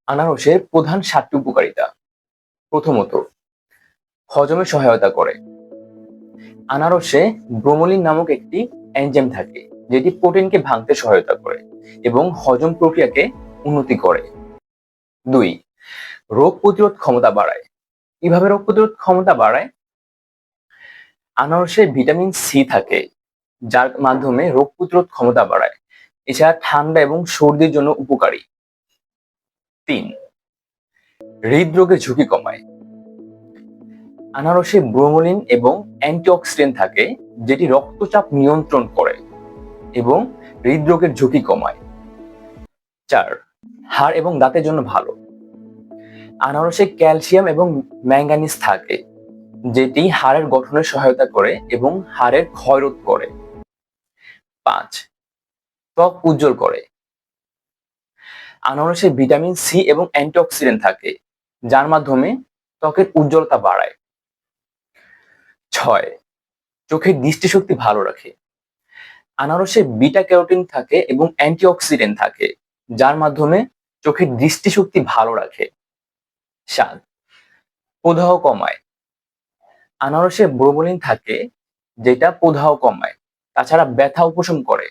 আনারসের প্রধান ৭টি উপকারিতা। প্রথমত, হজমে সহায়তা করে। আনারসে ব্রোমোলিন নামক একটি এনজাইম থাকে যেটি প্রোটিনকে ভাঙতে সহায়তা করে এবং হজম প্রক্রিয়াকে উন্নতি করে। ২. রোগ প্রতিরোধ ক্ষমতা বাড়ায়। কিভাবে রোগ প্রতিরোধ ক্ষমতা বাড়ায়? আনারসে ভিটামিন সি থাকে যার মাধ্যমে রোগ প্রতিরোধ ক্ষমতা বাড়ায়। এছাড়া ঠান্ডা এবং সর্দির জন্য উপকারী। ৩. হৃদরোগের ঝুঁকি কমায়। আনারসে ব্রোমোলিন এবং অ্যান্টিঅক্সিডেন্ট থাকে যেটি রক্তচাপ নিয়ন্ত্রণ করে এবং হৃদরোগের ঝুঁকি কমায়। ৪. হাড় এবং দাঁতের জন্য ভালো। আনারসে ক্যালসিয়াম এবং ম্যাঙ্গানিজ থাকে যেটি হাড়ের গঠনে সহায়তা করে এবং হাড়ের ক্ষয়রোধ করে। ৫. ত্বক উজ্জ্বল করে। আনারসে ভিটামিন সি এবং অ্যান্টিঅক্সিডেন্ট থাকে যার মাধ্যমে ত্বকের উজ্জ্বলতা বাড়ায়। ৬. চোখের দৃষ্টিশক্তি ভালো রাখে। আনারসে বিটা ক্যারোটিন থাকে এবং অ্যান্টিঅক্সিডেন্ট থাকে যার মাধ্যমে চোখের দৃষ্টিশক্তি ভালো রাখে। ৭. প্রদাহ কমায়। আনারসে ব্রোমোলিন থাকে যেটা প্রদাহ কমায়, তাছাড়া ব্যথা উপশম করে।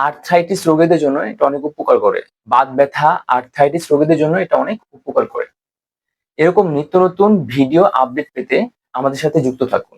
আর্থ্রাইটিস রোগীদের জন্য এটা অনেক উপকার করে। বাত ব্যথা, আর্থ্রাইটিস রোগীদের জন্য এটা অনেক উপকার করে। এরকম নিত্য নতুন ভিডিও আপডেট পেতে আমাদের সাথে যুক্ত থাকুন।